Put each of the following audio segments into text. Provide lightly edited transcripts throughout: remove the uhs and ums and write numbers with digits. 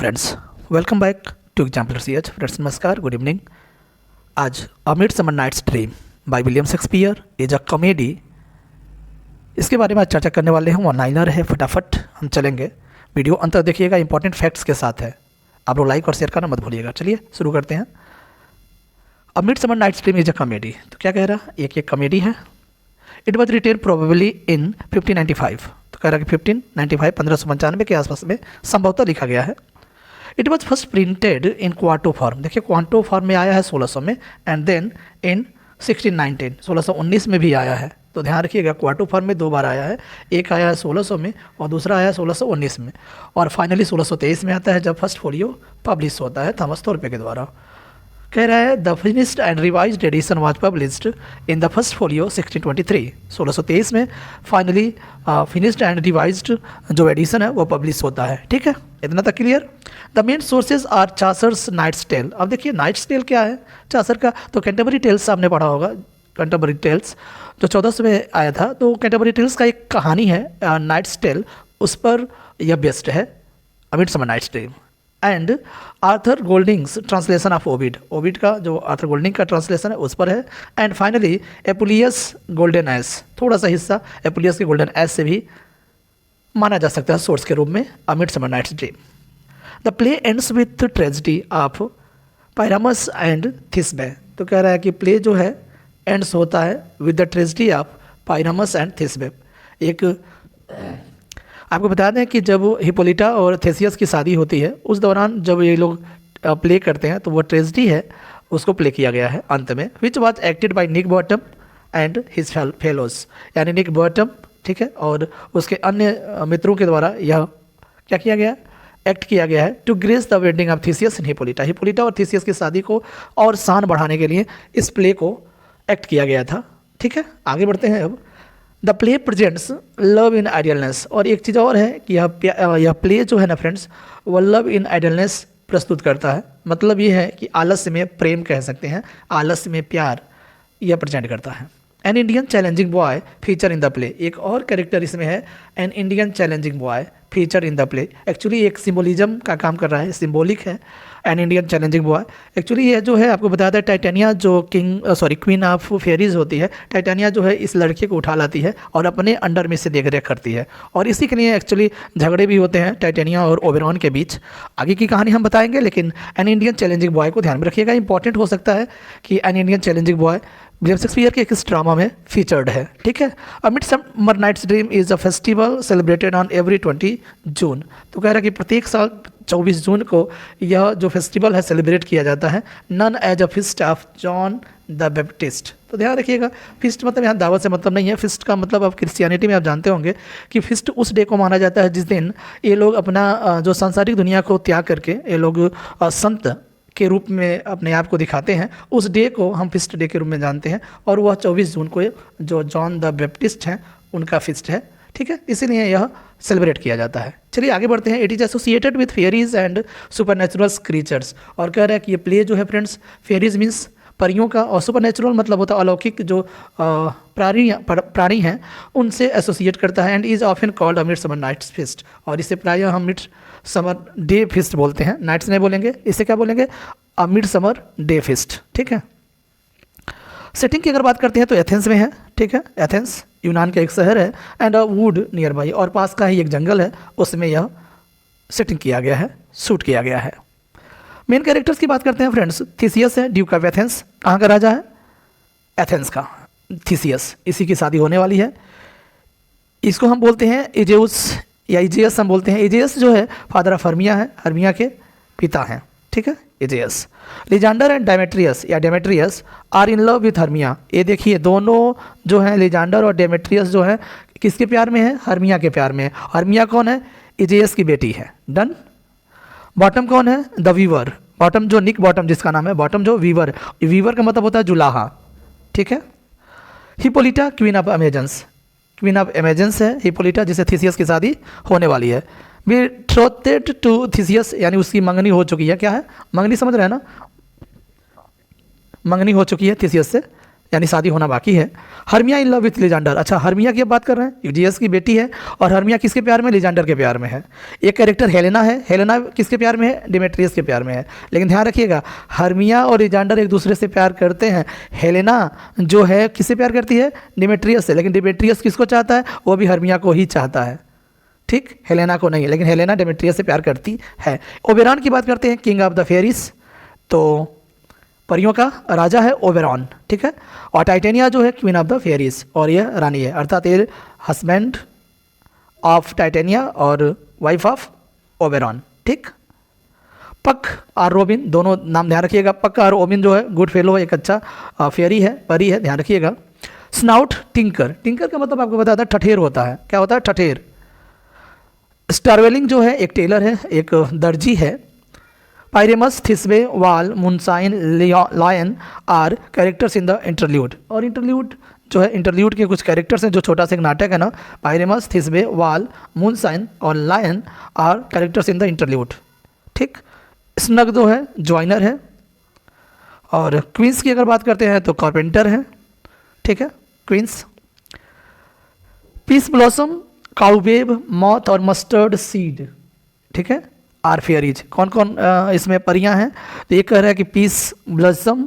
Friends, welcome back to example CH। Friends नमस्कार, good evening. आज A midsummer Night's Dream by William Shakespeare is a comedy, इसके बारे में आज चर्चा करने वाले हैं। वन लाइनर है, फटाफट हम चलेंगे। वीडियो अंत तक देखिएगा, इंपॉर्टेंट फैक्ट्स के साथ है। आप लोग लाइक और शेयर करना मत भूलिएगा। चलिए शुरू करते हैं। A midsummer Night's Dream is a comedy, तो क्या कह रहा है, एक कॉमेडी है। It was written probably in 1595, तो कह रहा है कि 1595 1595 के आसपास में संभवतः लिखा गया है। It was first printed in quarto form, देखिए क्वांटो फॉर्म में आया है 1600 में, एंड देन इन 1619 1619 में भी आया है। तो ध्यान रखिएगा, क्वार्टो फॉर्म में दो बार आया है, एक आया है 1600 में और दूसरा आया है 1619 में, और फाइनली 1623 में आता है जब फर्स्ट फोलियो पब्लिश होता है थॉमस थोरपे के द्वारा। कह रहा है the finished and revised edition was published in the first folio 1623, 1623 में फाइनली फिनिश्ड एंड रिवाइज्ड जो एडिशन है वो पब्लिश होता है। ठीक है, इतना तक clear. The main sources are Chaucer's Knight's Tale. अब देखिए नाइट्स टेल क्या है चासर का, तो कैंटरबरी टेल्स आपने पढ़ा होगा। कैंटरबरी टेल्स जो 1400 में आया था, तो कैंटरबरी टेल्स का एक कहानी है नाइट्स टेल, उस पर यह बेस्ड है A midsummer Night's Dream. And Arthur Golding's translation of Ovid, Ovid का जो आर्थर गोल्डिंग का ट्रांसलेशन है उस पर है। एंड फाइनली एपुलियस गोल्डन एस, थोड़ा सा हिस्सा एपुलियस के गोल्डन एस से भी माना जा सकता है सोर्स के रूप में A midsummer Night's Dream. The play ends with tragedy of Pyramus and Thisbe, तो कह रहा है कि प्ले जो है एंड्स होता है with the tragedy of Pyramus and Thisbe. एक आपको बता दें कि जब हिपोलिटा और थेसियस की शादी होती है उस दौरान जब ये लोग प्ले करते हैं तो वो ट्रेजेडी है, उसको प्ले किया गया है अंत में, which was acted by Nick Bottom and his fellows, यानी निक बॉटम, ठीक है, और उसके अन्य मित्रों के द्वारा यह क्या किया गया, एक्ट किया गया है to grace the wedding of Theseus and Hippolyta. Hippolyta और थीसियस की शादी को और शान बढ़ाने के लिए इस प्ले को एक्ट किया गया था। ठीक है, आगे बढ़ते हैं। अब the play presents love in idealness, और एक चीज़ और है कि यह प्ले जो है ना फ्रेंड्स, वह लव इन आइडियलनेस प्रस्तुत करता है। मतलब ये है कि आलस्य में प्रेम कह सकते हैं, आलस्य में प्यार, यह प्रेजेंट करता है। N Indian challenging boy feature in the play, एक और कैरेक्टर इसमें है N Indian challenging boy feature in the play. Actually एक सिम्बोलिज्म का काम कर रहा है, सिम्बोलिक है N Indian challenging boy. Actually ये जो है आपको बताया था, टाइटेनिया जो क्वीन ऑफ फेयरीज होती है, टाइटेनिया जो है इस लड़के को उठा लाती है और अपने अंडर में से देख रेख करती है, और इसी के लिए एक्चुअली झगड़े भी होते हैं टाइटेनिया और ओबेरॉन के बीच। आगे की कहानी हम बताएंगे, लेकिन एन इंडियन चैलेंजिंग बॉय को ध्यान में रखिएगा। इंपॉर्टेंट हो सकता है कि an Indian challenging boy William Shakespeare के किस ड्रामा में फीचर्ड है। ठीक है, A midsummer Night's Dream is a festival celebrated on every 20 June, तो कह रहा है कि प्रत्येक साल 24 जून को यह जो फेस्टिवल है सेलिब्रेट किया जाता है, known as a feast of John the Baptist. तो ध्यान रखिएगा, फिस्ट मतलब यहाँ दावत से मतलब नहीं है, फिस्ट का मतलब अब क्रिश्चियनिटी में आप जानते होंगे कि फिस्ट उस डे को माना जाता है जिस दिन ये लोग अपना जो सांसारिक दुनिया को त्याग करके ये लोग संत के रूप में अपने आप को दिखाते हैं। उस डे को हम फिस्ट डे के रूप में जानते हैं, और वह 24 जून को जो जॉन द बैप्टिस्ट हैं उनका फिस्ट है। ठीक है, इसीलिए यह सेलिब्रेट किया जाता है। चलिए आगे बढ़ते हैं। It is associated with fairies and supernatural creatures, और कह रहा है कि ये प्ले जो है फ्रेंड्स, फेयरीज मीन्स परियों का, और सुपरनेचुरल मतलब होता है अलौकिक जो प्राणी हैं उनसे एसोसिएट करता है। And is often called a midsummer night's feast, और इसे प्रायः हम मिडसमर डे फिस्ट बोलते हैं, नाइट्स नहीं बोलेंगे, इसे क्या बोलेंगे, अ मिडसमर डे फिस्ट। ठीक है, सेटिंग की अगर बात करते हैं तो एथेंस में है। ठीक है, एथेंस यूनान का एक शहर है, and a would near by, और पास का ही एक जंगल है, उसमें यह सेटिंग किया गया है, शूट किया गया है। मेन कैरेक्टर्स की बात करते हैं फ्रेंड्स, थीसियस है, ड्यूक ऑफ एथेंस, कहाँ का राजा है, एथेंस का थीसियस, इसी की शादी होने वाली है। इसको हम बोलते हैं इजेउस या इजेयस हम बोलते हैं। इजेयस जो है फादर ऑफ हर्मिया है, हर्मिया के पिता हैं। ठीक है, इजेयस। लिजांडर एंड डेमेट्रियस या Demetrius are in love with Hermia, ये देखिए दोनों जो हैं लिजांडर और डेमेट्रियस जो है किसके प्यार में है, हर्मिया के प्यार में है। हर्मिया कौन है, इजेयस की बेटी है। डन। बॉटम कौन है, द वीवर, बॉटम जो निक बॉटम जिसका नाम है, बॉटम जो वीवर, वीवर का मतलब होता है जुलाहा। ठीक है। हिपोलिटा क्वीन ऑफ अमेजेंस, क्वीन ऑफ अमेजेंस है हिपोलिटा, जिसे थीसियस की शादी होने वाली है। बिट्रोथेड टू थीसियस, यानी उसकी मंगनी हो चुकी है। क्या है, मंगनी समझ रहे हैं ना, मंगनी हो चुकी है थीसियस से, यानी शादी होना बाकी है। Hermia in love with Lysander. अच्छा, हर्मिया की अब बात कर रहे हैं, यूजियस की बेटी है और हर्मिया किसके प्यार में, लिजांडर के प्यार में है। एक कैरेक्टर हेलेना है, हेलेना किसके प्यार में है, डिमेट्रियस के प्यार में है। लेकिन ध्यान रखिएगा, हर्मिया और लिजांडर एक दूसरे से प्यार करते हैं। हेलेना जो है किससे प्यार करती है, डिमेट्रियस से, लेकिन डिमेट्रियस किसको चाहता है, वो भी हर्मिया को ही चाहता है, ठीक, हेलेना को नहीं, लेकिन हेलेना डिमेट्रियस से प्यार करती है। ओबेरॉन की बात करते हैं, किंग ऑफ द फेरीज, तो परियों का राजा है ओबेरॉन, ठीक है। और टाइटेनिया जो है क्वीन ऑफ द फेरीज, और यह रानी है, अर्थात ये हस्बैंड ऑफ टाइटेनिया और वाइफ ऑफ ओबेरॉन, ठीक। पक और रोबिन, दोनों नाम ध्यान रखिएगा। पक और ओबिन जो है गुड फेलो, एक अच्छा फेरी है, परी है, ध्यान रखिएगा। स्नाउट टिंकर, टिंकर का मतलब आपको बताता है ठठेर होता है, क्या होता है, ठठेर। स्टारवेलिंग जो है एक टेलर है, एक दर्जी है। Pyramus, Thisbe, wall, moonshine, lion are characters in the interlude, और इंटरल्यूड जो है, इंटरल्यूड के कुछ कैरेक्टर्स हैं, जो छोटा सा एक नाटक है ना। पायरेमस, थिस्बे, वाल, मुनसाइन और lion are characters in the interlude, ठीक। स्नग जो है ज्वाइनर है। और क्वींस की अगर बात करते हैं तो कारपेंटर है, ठीक है, क्वींस। पीस ब्लॉसम, काउबेब, मॉथ और मस्टर्ड सीड, ठीक है, आर फेयरीज। कौन कौन इसमें परियां हैं, तो ये कह रहा है कि पीस ब्लॉसम,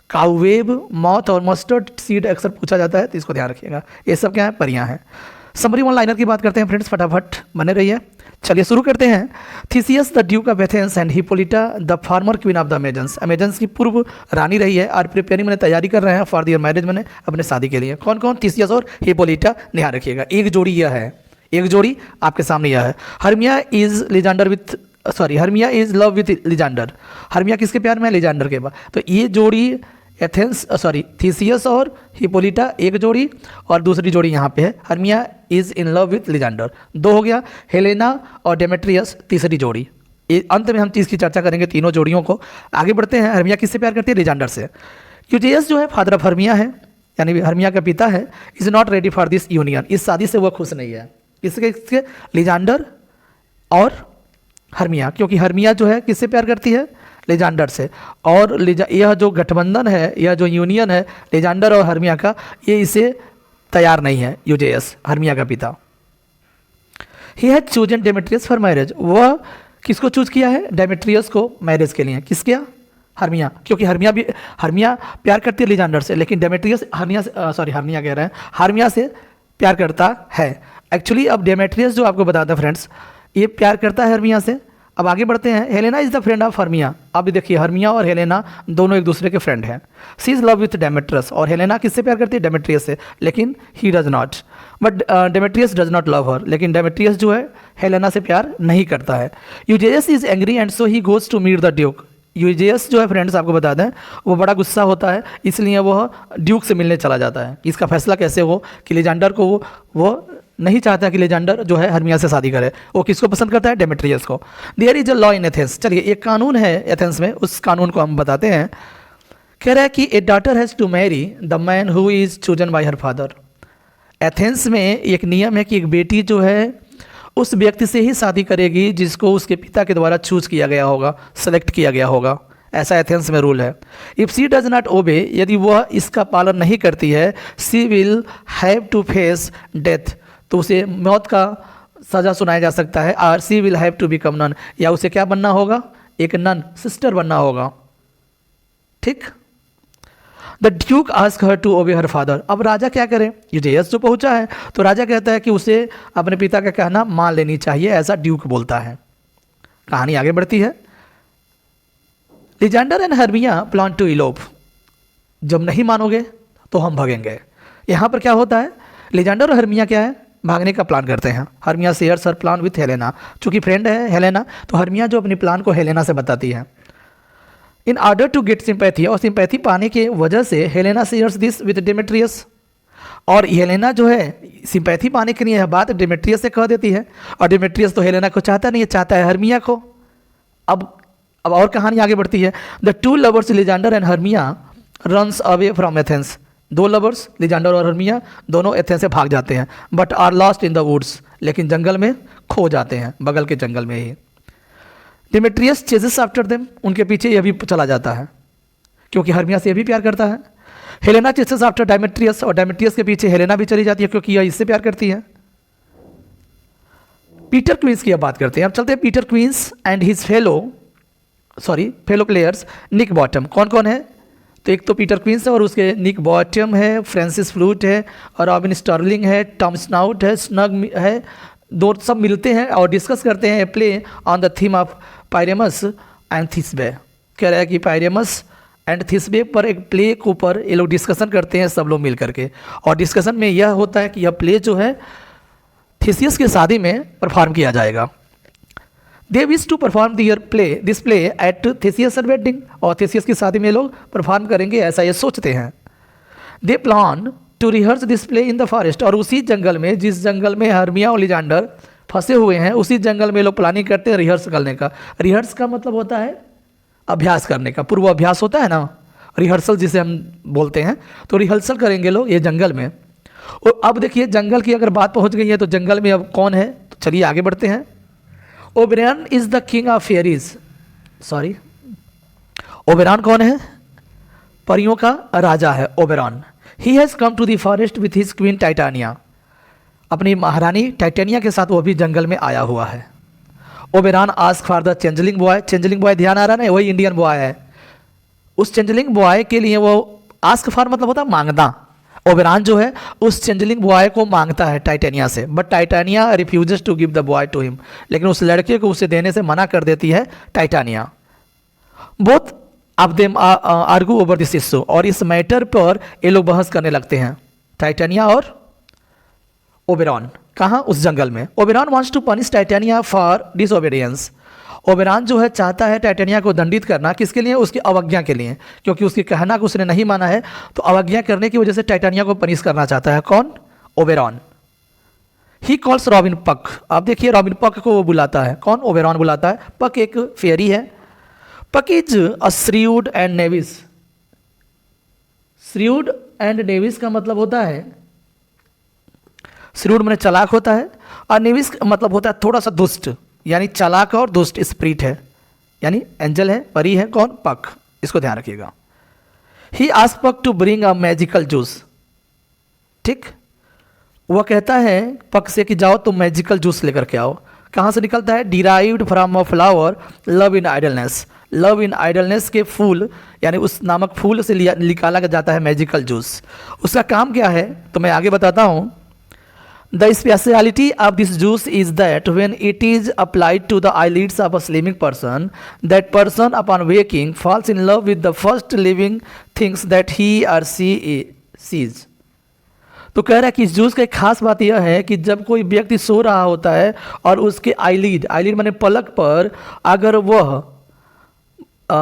काउवेब, मॉथ और मस्टर्ड सीड अक्सर पूछा जाता है, तो इसको ध्यान रखिएगा, ये सब क्या है, परियां हैं। समरी वन लाइनर की बात करते हैं फ्रेंड्स, फटाफट बने रहिए। चलिए शुरू करते हैं। Theseus the duke of Athens and Hippolyta the former queen of the Amazons, Amazons की पूर्व रानी रही है और प्रिपेयरिंग मैंने तैयारी कर रहे हैं फॉर दियर मैरिज, मैंने अपने शादी के लिए। कौन कौन, थीसियस और हिपोलिटा, ध्यान रखिएगा। एक जोड़ी यह है, एक जोड़ी आपके सामने यह है। Hermia is Lysander with Hermia is love with Lysander, Hermia किसके प्यार में है, लिजांडर के बाद। तो ये जोड़ी एथेंस थीसियस और हिपोलिटा एक जोड़ी, और दूसरी जोड़ी यहाँ पे है Hermia is in love with Lysander, दो हो गया। हेलेना और डेमेट्रियस तीसरी जोड़ी। अंत में हम चीज़ की चर्चा करेंगे तीनों जोड़ियों को। आगे बढ़ते हैं। हर्मिया किससे प्यार करती है, लिजांडर से। यूजियस जो है फादर ऑफ हर्मिया है, यानी हर्मिया का पिता है। Is not ready for this union, इस शादी से वह खुश नहीं है। इसके लिजांडर और हर्मिया, क्योंकि हर्मिया जो है किससे प्यार करती है, लिजांडर से। और यह जो गठबंधन है, यह जो यूनियन है लिजांडर और हर्मिया का, ये इसे तैयार नहीं है यूजियस, हर्मिया का पिता। He had chosen Demetrius for marriage, वह किसको चूज किया है, डेमेट्रियस को मैरिज के लिए। किस किया, हर्मिया, क्योंकि हर्मिया प्यार करती है लिजांडर से, लेकिन डेमेट्रियस हर्मिया कह रहे हैं, हर्मिया से प्यार करता है। एक्चुअली अब डेमेट्रियस जो आपको बताता है फ्रेंड्स, ये प्यार करता है हर्मिया से। अब आगे बढ़ते हैं। Helena is the friend of Hermia, अब देखिए हर्मिया और हेलेना दोनों एक दूसरे के फ्रेंड हैं। सी इज लव विथ डेमेट्रियस, और हेलेना किससे प्यार करती है, डेमेट्रियस से, लेकिन he does not, but Demetrius does not love हर, लेकिन डेमेट्रियस जो है हेलेना से प्यार नहीं करता है। Egeus is angry and so he goes to meet the duke, Egeus जो है फ्रेंड्स आपको बता दें, वो बड़ा गुस्सा होता है, इसलिए वह ड्यूक से मिलने चला जाता है। इसका फैसला कैसे हो कि लिजांडर को वो नहीं चाहता कि लिजांडर जो है हर्मिया से शादी करे, वो किसको पसंद करता है, डेमेट्रियस को। There is a law in Athens, चलिए एक कानून है एथेंस में, उस कानून को हम बताते हैं। कह रहा है कि a daughter has to marry the man who is chosen by her father. Athens में एक नियम है कि एक बेटी जो है उस व्यक्ति से ही शादी करेगी जिसको उसके पिता के द्वारा चूज किया गया होगा, सेलेक्ट किया गया होगा, ऐसा एथेंस में रूल है। If C does not obey, यदि वह इसका पालन नहीं करती है, she will have to face death, तो उसे मौत का सज़ा सुनाया जा सकता है। और she will have to become nun, या उसे क्या बनना होगा, एक नन, सिस्टर बनना होगा, ठीक। The duke ask her to obey her father, अब राजा क्या करे, यूजियस जो पहुंचा है तो राजा कहता है कि उसे अपने पिता का कहना मान लेनी चाहिए, ऐसा ड्यूक बोलता है। कहानी आगे बढ़ती है। Lysander and Hermia plan to elope, जब नहीं मानोगे तो हम भागेंगे। यहाँ पर क्या होता है, लिजांडर और हर्मिया क्या है, भागने का प्लान करते हैं। Hermia shares her plan with Helena, चूंकि फ्रेंड है हेलेना, तो हर्मिया जो अपनी प्लान को हेलेना से बताती है। In order to get sympathy, और सिंपैथी पाने के वजह से Helena shares this with Demetrius, और हेलेना जो है सिंपैथी पाने के लिए यह बात डेमेट्रियस से कह देती है, और डेमेट्रियस तो हेलेना को चाहता नहीं है, चाहता है हर्मिया को। अब और कहानी आगे बढ़ती है। The two lovers Lysander and Hermia runs away from Athens, दो लवर्स लिजांडर और हर्मिया दोनों एथेंस से भाग जाते हैं, but are lost in the woods, लेकिन जंगल में खो जाते हैं, बगल के जंगल में ही। डेमेट्रियस चेजेस आफ्टर देम, उनके पीछे यह भी चला जाता है, क्योंकि हर्मिया से यह भी प्यार करता है। हेलेना चेसेस आफ्टर डेमेट्रियस, और डेमेट्रियस के पीछे हेलेना भी चली जाती है क्योंकि यह इससे प्यार करती है। पीटर क्वींस की अब बात करते हैं। अब चलते हैं Peter Quince's and his fellow players Nick Bottom. कौन कौन है? तो एक तो पीटर क्वींस है और उसके निक बॉटम है, फ्रांसिस फ्लूट है, और रॉबिन स्टर्लिंग है, टॉम स्नाउट है, स्नग है। दो सब मिलते हैं और डिस्कस करते हैं play on the theme of Pyramus and Thisbe. कह रहा है कि पायरेमस एंड थिस्बे पर एक प्ले के ऊपर ये लोग डिस्कशन करते हैं सब लोग मिल करके, और डिस्कशन में यह होता है कि यह प्ले जो है थीसियस की शादी में परफॉर्म किया जाएगा। They wish to perform this play at Theseus wedding, और थेसियस की शादी में लोग परफॉर्म करेंगे ऐसा ये सोचते हैं। They plan to rehearse this play in the forest, और उसी जंगल में जिस जंगल में हर्मिया ओलिजांडर फंसे हुए हैं उसी जंगल में लोग प्लानिंग करते हैं रिहर्स करने का। रिहर्स का मतलब होता है अभ्यास करने का, पूर्व अभ्यास होता है ना, रिहर्सल जिसे हम बोलते हैं। तो रिहर्सल करेंगे लोग ये जंगल में। और अब देखिए जंगल की अगर बात पहुंच गई है तो जंगल में अब कौन है, तो चलिए आगे बढ़ते हैं। Oberon is the king of fairies, sorry Oberon कौन है? परियों का राजा है Oberon. He has come to the forest with his queen Titania, अपनी महारानी टाइटेनिया के साथ वो भी जंगल में आया हुआ है। Oberon ask for the changeling boy, changeling boy ध्यान आ रहा है ना, वही इंडियन बॉय है। उस चेंजलिंग बॉय के लिए वो आस्क फॉर मतलब होता है मांगना। ओबेरॉन जो है उस चेंजलिंग बॉय को मांगता है टाइटेनिया से, but Titania refuses to give the boy to him, लेकिन उस लड़के को उसे देने से मना कर देती है titania. Both of them argue over this issue, और इस मैटर पर ये लोग बहस करने लगते हैं टाइटेनिया और ओबेरॉन। कहाँ? उस जंगल में। Oberon wants to punish Titania for disobedience, Oberon जो है चाहता है टाइटेनिया को दंडित करना, किसके लिए? उसकी अवज्ञा के लिए, क्योंकि उसके कहना को उसने नहीं माना है, तो अवज्ञा करने की वजह से टाइटेनिया को पनिश करना चाहता है। कौन? ओबेरॉन। ही कॉल्स रॉबिन पक, आप देखिए रॉबिन पक को वो बुलाता है। कौन? ओबेरॉन बुलाता है। पक एक फेयरी है। Puck is a shrewd and knavish, shrewd and knavish का मतलब होता है, श्रीवुड मैंने चालाक होता है, और नेविस का मतलब होता है थोड़ा सा दुष्ट, यानी चालाक और दुष्ट स्प्रिट है, यानी एंजल है, परी है। कौन? पक, इसको ध्यान रखिएगा। He ask Puck to bring a magical juice, ठीक, वह कहता है पक से कि जाओ तुम मैजिकल जूस लेकर के आओ। कहाँ से निकलता है? Derived from a flower love in idleness, love in idleness के फूल यानी उस नामक फूल से निकाला जाता है मैजिकल जूस। उसका काम क्या है तो मैं आगे बताता हूँ। The speciality of this juice is that when it is applied to the eyelids of a sleeping person, that person upon waking falls in love with the first living things that he or she sees. तो कह रहा है कि इस juice का एक खास बात यह है कि जब कोई व्यक्ति सो रहा होता है और उसके आईलिड माने पलक पर अगर वह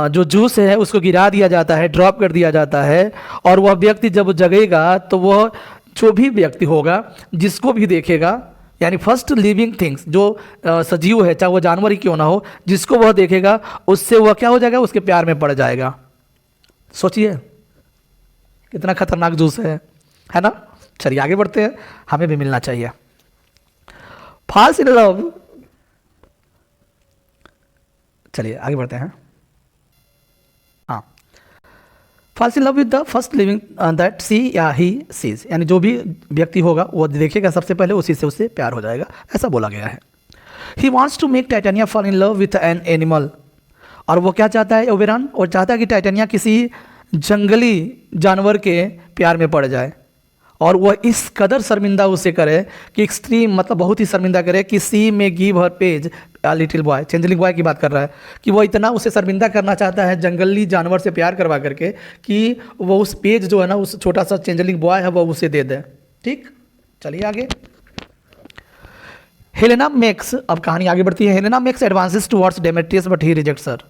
जो जूस है उसको गिरा दिया जाता है, ड्रॉप कर दिया जाता है, और वह व्यक्ति जब जगेगा तो वह जो भी व्यक्ति होगा जिसको भी देखेगा, यानी फर्स्ट लिविंग थिंग्स जो सजीव है चाहे वो जानवर ही क्यों ना हो, जिसको वह देखेगा उससे वह क्या हो जाएगा? उसके प्यार में पड़ जाएगा। सोचिए कितना खतरनाक जूस है ना। चलिए आगे बढ़ते हैं, हमें भी मिलना चाहिए। फॉल्स इन लव, चलिए आगे बढ़ते हैं। हाँ, falls in love with the first living that she या ही सीज, यानी जो भी व्यक्ति होगा वो देखेगा सबसे पहले उसी से उससे प्यार हो जाएगा, ऐसा बोला गया है। He wants to make Titania fall in love with an animal, और वो क्या चाहता है ओबेरॉन? और चाहता है कि टाइटेनिया किसी जंगली जानवर के प्यार में पड़ जाए, और वह इस कदर शर्मिंदा उसे करे कि एक्सट्रीम मतलब बहुत ही शर्मिंदा करे कि she may give her page little boy, changeling boy की बात कर रहा है कि वो इतना उसे शर्मिंदा करना चाहता है जंगली जानवर से प्यार करवा करके कि वो उस पेज जो है ना उस छोटा सा चेंजलिंग बॉय है वो उसे दे दे। ठीक, चलिए आगे। हेलेना मेक्स, अब कहानी आगे बढ़ती है। Helena makes advances towards Demetrius but he rejects her.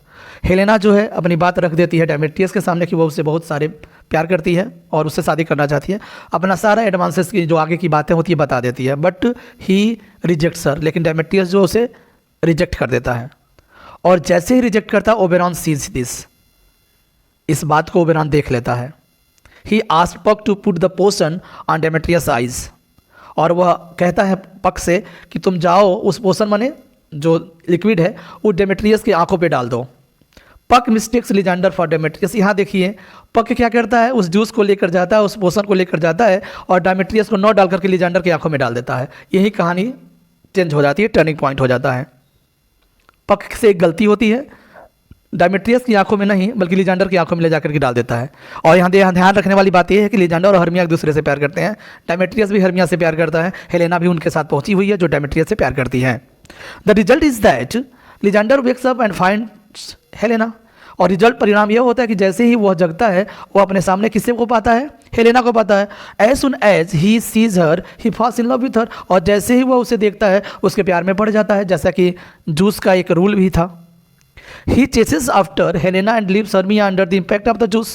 Helena जो है अपनी बात रख देती है डेमेट्रियस के सामने कि वो उससे बहुत सारे प्यार करती है और उससे शादी करना चाहती है, अपना सारा एडवांसेस की जो आगे की बातें होती है बता देती है, बट ही रिजेक्ट्स हर, लेकिन डेमेट्रियस जो उसे रिजेक्ट कर देता है। और जैसे ही रिजेक्ट करता है ओबेरॉन सीज दिस, इस बात को ओबेरॉन देख लेता है। He asked Puck to put the potion on Demetrius eyes, और वह कहता है पक से कि तुम जाओ उस पोशन माने जो लिक्विड है वो डेमेट्रियस की आंखों पे डाल दो। पक मिस्टेक्स लिजेंडर फॉर डेमेट्रियस। यहाँ देखिए पक क्या करता है, उस जूस को लेकर जाता है, उस पोषण को लेकर जाता है और डेमेट्रियस को न डाल करके लिजेंडर की आंखों में डाल देता है। यही कहानी चेंज हो जाती है, टर्निंग पॉइंट हो जाता है। पक से एक गलती होती है, डेमेट्रियस की आंखों में नहीं बल्कि लिजेंडर की आंखों में ले जाकर के डाल देता है। और यहाँ ध्यान रखने वाली बात यह है कि लिजेंडर और हर्मिया एक दूसरे से प्यार करते हैं। डेमेट्रियस भी हर्मिया से प्यार करता है, हेलेना भी उनके साथ पहुंची हुई है जो डेमेट्रियस से प्यार करती है। The result is that Lysander wakes up and finds Helena. और रिजल्ट परिणाम यह होता है कि जैसे ही वह जगता है वो अपने सामने किससे को पाता है, हेलेना को पाता है। As soon as he sees her he falls in love with her. और जैसे ही वह उसे देखता है उसके प्यार में पड़ जाता है, जैसा कि जूस का एक रूल भी था। He chases after Helena and leaves Hermia under the impact of the juice।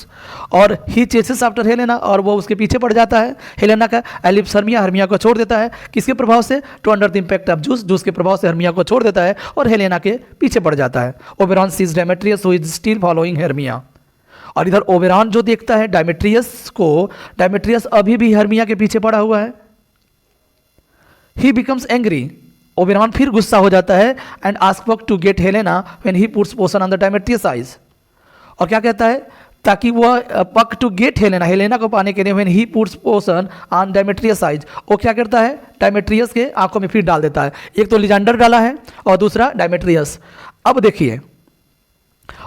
और he chases after Helena, और वो उसके पीछे पड़ जाता है हेलेना का, and leaves Hermia, हर्मिया को छोड़ देता है। किसके प्रभाव से, to under the impact of juice, juice के प्रभाव से हर्मिया को छोड़ देता है और हेलेना के पीछे पड़ जाता है। Oberon sees Demetrius who is still following Hermia। और इधर ओबेरॉन जो देखता है डेमेट्रियस को, डेमेट्रियस अभी भी हर्मिया के पीछे पड़ा हुआ है। He becomes angry, ओबेरॉन फिर गुस्सा हो जाता है and ask Puck to get Helena when he puts potion on the Demetrius eyes. और क्या कहता है, ताकि वह पक टू गेट हेलेना, हेलेना को पाने के लिए when he puts potion on Demetrius eyes, वो क्या करता है डेमेट्रियस के आंखों में फिर डाल देता है। एक तो लिजेंडर डाला है और दूसरा डेमेट्रियस। अब देखिए,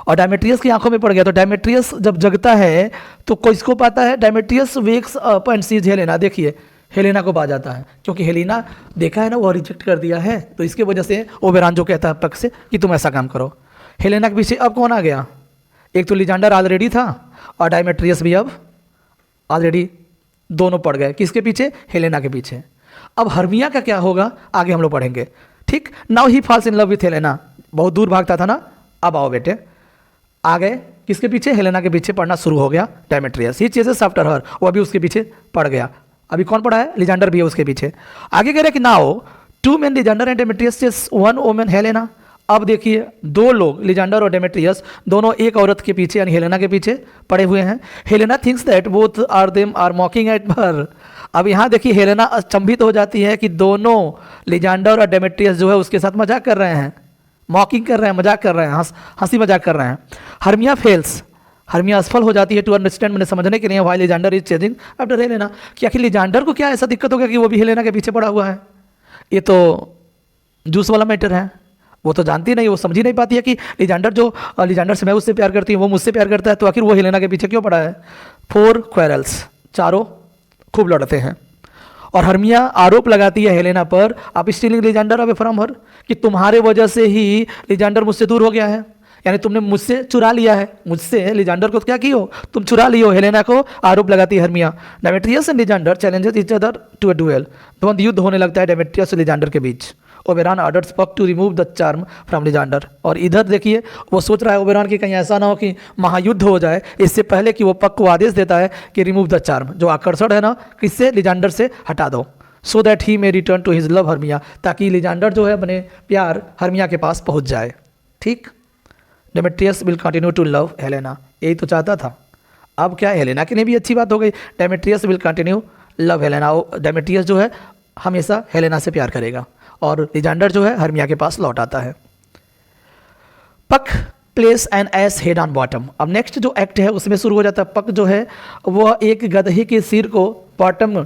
और डेमेट्रियस की आंखों में पड़ गया तो डेमेट्रियस जब जगता है तो किसको पाता है, Demetrius wakes up and sees Helena. देखिए हेलेना को पा जाता है, क्योंकि हेलेना देखा है ना वो रिजेक्ट कर दिया है, तो इसके वजह से ओबेरॉन जो कहता है पक से कि तुम ऐसा काम करो। हेलेना के पीछे अब कौन आ गया, एक तो लिजेंडर ऑलरेडी था और डेमेट्रियस भी अब ऑलरेडी दोनों पड़ गए। किसके पीछे, हेलेना के पीछे। अब हर्मिया का क्या होगा आगे हम लोग पढ़ेंगे, ठीक। Now he falls in love with Helena, बहुत दूर भागता था ना, अब आओ बेटे आ गए किसके पीछे, हेलेना के पीछे पड़ना शुरू हो गया डेमेट्रियस। ही चेजेस आफ्टर हर, वो अभी उसके पीछे पड़ गया। अभी कौन पड़ा है, लिजेंडर भी है उसके पीछे। आगे कह रहे कि now two men Lysander and Demetrius chase one women Helena. अब देखिए दो लोग, लिजेंडर और डेमेट्रियस दोनों एक औरत के पीछे यानी हेलेना के पीछे पड़े हुए हैं। Helena thinks that both are them are mocking at her. अब यहाँ देखिए हेलेना अचंभित हो जाती है कि दोनों लिजेंडर और डेमेट्रियस जो है उसके साथ मजाक कर रहे हैं, मॉकिंग कर रहे हैं, मजाक कर रहे हैं, हंसी मजाक कर रहे हैं। हर्मिया फेल्स, हर्मिया असफल हो जाती है टू अंडरस्टैंड, मैंने समझने के लिए why Lysander is chasing after Helena, कि आखिर लिजेंडर को क्या ऐसा दिक्कत हो गया कि वो भी हेलेना के पीछे पड़ा हुआ है। ये तो जूस वाला मैटर है, वो तो जानती नहीं, वो समझ ही नहीं पाती है कि लिजेंडर से मैं उससे प्यार करती हूँ, वो मुझसे प्यार करता है, तो आखिर वो हेलेना के पीछे क्यों पड़ा है। 4 क्वेरल्स, चारों खूब लड़ते हैं और हर्मिया आरोप लगाती है हेलेना पर, आप stealing Lysander away from her, कि तुम्हारे वजह से ही लिजेंडर मुझसे दूर हो गया है, यानी तुमने मुझसे चुरा लिया है, मुझसे लिजेंडर को क्या कियो, तुम चुरा लियो। हेलेना को आरोप लगाती है Hermia. Demetrius and Lysander challenges each other to a duel, द्वंद्व युद्ध होने लगता है डेमेट्रियस और लिजेंडर के बीच। Oberon orders Puck to remove the charm from Lysander. और इधर देखिए वो सोच रहा है ओबेरॉन कि कहीं ऐसा ना हो कि महायुद्ध हो जाए, इससे पहले कि वो पक को आदेश देता है कि रिमूव द चार्म, जो आकर्षण है ना किससे, लिजेंडर से हटा दो, so that he may return to his love Hermia, ताकि लिजेंडर जो है अपने प्यार हर्मिया के पास पहुंच जाए, ठीक। Demetrius will continue to love Helena, यही तो चाहता था। अब क्या है, हेलेना के लिए भी अच्छी बात हो गई, Demetrius will continue love Helena, Demetrius जो है हमेशा हेलेना से प्यार करेगा और लिजेंडर जो है हर्मिया के पास लौट आता है। पक place N S head on bottom. अब नेक्स्ट जो एक्ट है उसमें शुरू हो जाता है, पक जो है वह एक गधे के सिर को बॉटम,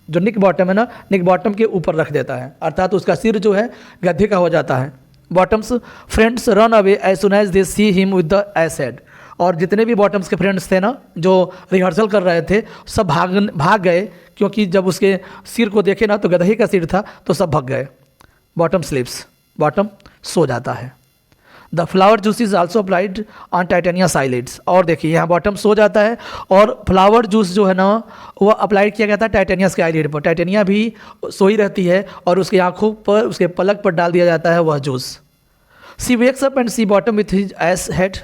जो निक बॉटम है ना, निक बॉटम के ऊपर रख देता है, अर्थात उसका सिर जो है गधे का हो जाता है। Bottom's friends run away as soon as they see him with the ass head. और जितने भी बॉटम्स के फ्रेंड्स थे ना जो रिहर्सल कर रहे थे सब भाग गए, क्योंकि जब उसके सिर को देखे ना तो गधे का सिर था, तो सब भाग गए। बॉटम स्लीप्स, बॉटम सो जाता है। The flower juice is also applied on Titania's eyelids. और देखिए यहाँ बॉटम सो जाता है और फ्लावर जूस जो है ना वह अप्लाइड किया गया था टाइटेनियस के आईलिड पर। टाइटेनिया भी सोई रहती है और उसकी आंखों पर, उसके पलक पर डाल दिया जाता है वह juice. She wakes up and C Bottom with his ass head.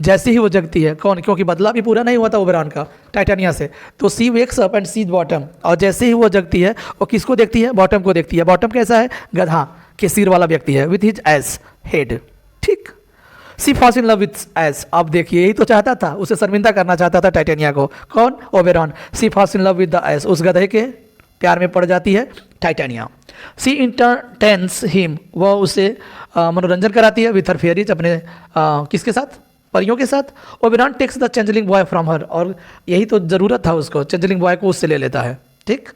जैसे ही वो जगती है, कौन, क्योंकि बदला भी पूरा नहीं हुआ था ओबेरॉन का टाइटेनिया से, तो she wakes up and C Bottom, और जैसे ही वो जगती है वो किसको देखती है, बॉटम को देखती है। बॉटम कैसा है, गधा के सिर वाला व्यक्ति है, विथ हिज एस हेड, ठीक। She falls in love with ass. अब देखिए यही तो चाहता था, उसे शर्मिंदा करना चाहता था टाइटेनिया को, कौन, Oberon. She falls in love with the ass, उस गधे के प्यार में पड़ जाती है टाइटेनिया। सी इंटरटेन्स हिम, वह उसे मनोरंजन कराती है विथ हर फेयरीज, अपने किसके साथ, परियों के साथ। Oberon takes the changeling boy from her, और यही तो ज़रूरत था उसको, चेंजलिंग बॉय को उससे ले लेता है, ठीक,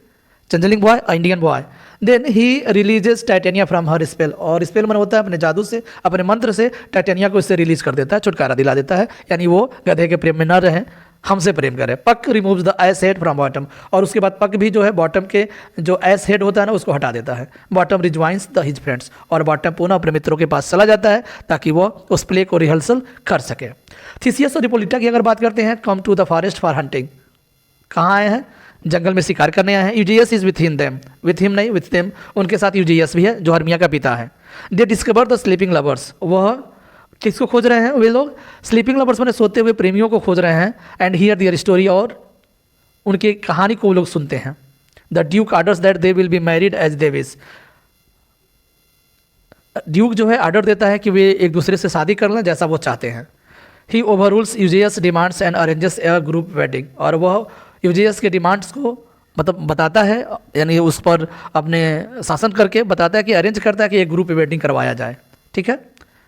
changeling boy Indian boy. Then he releases Titania from her spell, और स्पेल मन होता है अपने जादू से, अपने मंत्र से टाइटेनिया को इससे रिलीज कर देता है, छुटकारा दिला देता है, यानी वो गधे के प्रेम में न रहें, हमसे प्रेम करें। पक removes the ass head from bottom, और उसके बाद पक भी जो है बॉटम के जो एस हेड होता है ना उसको हटा देता है। बॉटम रिज्वाइंस द हिज फ्रेंड्स, और बॉटम पुनः अपने मित्रों के पास चला जाता है ताकि वो उस प्ले को रिहर्सल कर सके। थिसियस और हिप्पोलिटा की अगर बात करते हैं, come to the forest for hunting, कहाँ आए हैं, जंगल में शिकार करने आए हैं। Egeus is with him them, with him नहीं विथ देम, उनके साथ यूजियस भी है जो हर्मिया का पिता है। दे डिस्कवर द स्लीपिंग लवर्स, वह किसको खोज रहे हैं, वे लोग स्लीपिंग लवर्स मैंने सोते हुए प्रेमियों को खोज रहे हैं। एंड हियर दियर स्टोरी, और उनकी कहानी को वो लोग सुनते हैं। The duke orders that they will be married as they wish, duke जो है आर्डर देता है कि वे एक दूसरे से शादी कर लें जैसा वो चाहते हैं। He overrules Egeus demands and arranges a group wedding, और वह यूजियस के डिमांड्स को मतलब बताता है, यानी उस पर अपने शासन करके बताता है कि अरेंज करता है कि एक ग्रुप वेडिंग करवाया जाए, ठीक है,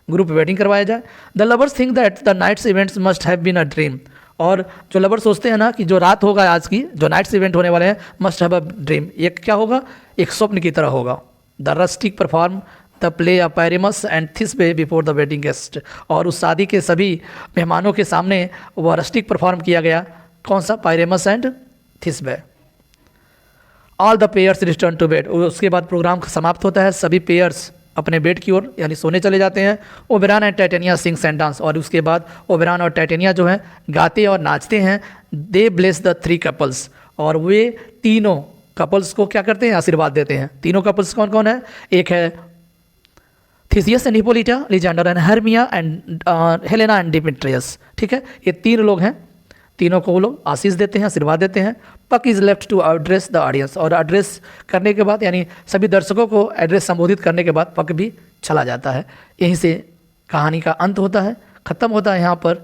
ग्रुप वेडिंग करवाया जाए। The lovers think that the night's events must have been a dream, और जो लवर सोचते हैं ना कि जो रात होगा आज की, जो नाइट्स इवेंट होने वाले हैं, मस्ट हैव अ ड्रीम, एक क्या होगा, एक स्वप्न की तरह होगा। The rustic perform the play of Pyramus and Thisbe before the wedding guest, और उस शादी के सभी मेहमानों के सामने वह रस्टिक परफॉर्म किया गया, कौन सा, Pyramus and Thisbe. All the pairs return to bed, उसके बाद प्रोग्राम समाप्त होता है, सभी पेयर्स अपने बेड की ओर यानी सोने चले जाते हैं। Oberon and titania sings and dance, और उसके बाद ओबेरॉन और टाइटेनिया जो हैं गाते और नाचते हैं। दे ब्लेस द थ्री कपल्स, और वे तीनों कपल्स को क्या करते हैं, आशीर्वाद देते हैं। तीनों कपल्स कौन कौन है, एक है Theseus and Hippolyta, Lysander and Hermia and Helena and Demetrius, ठीक है, ये तीन लोग हैं, तीनों को वो लोग आशीष देते हैं, आशीर्वाद देते हैं। Puck is left to address the audience, और एड्रेस करने के बाद यानी सभी दर्शकों को एड्रेस संबोधित करने के बाद पक भी चला जाता है। यहीं से कहानी का अंत होता है, ख़त्म होता है यहाँ पर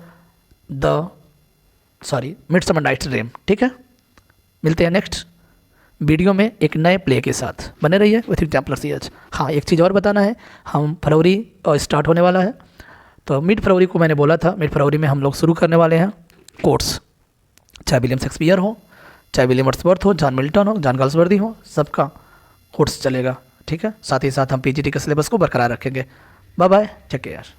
मिडसमर नाइट्स ड्रीम, ठीक है। मिलते हैं नेक्स्ट वीडियो में एक नए प्ले के साथ, बने रहिए विथ एग्जाम्पलर सीएच। हाँ, एक चीज़ और बताना है, हम फरवरी स्टार्ट होने वाला है, तो मिड फरवरी को मैंने बोला था, मिड फरवरी में हम लोग शुरू करने वाले हैं कोर्स, चाहे विलियम शेक्सपियर हो, चाहे विलियम वर्ड्सवर्थ हो, जॉन मिल्टन हो, जॉन गाल्सवर्दी हो, सबका कोर्स चलेगा, ठीक है। साथ ही साथ हम पीजीटी के सिलेबस को बरकरार रखेंगे। Bye bye, take care.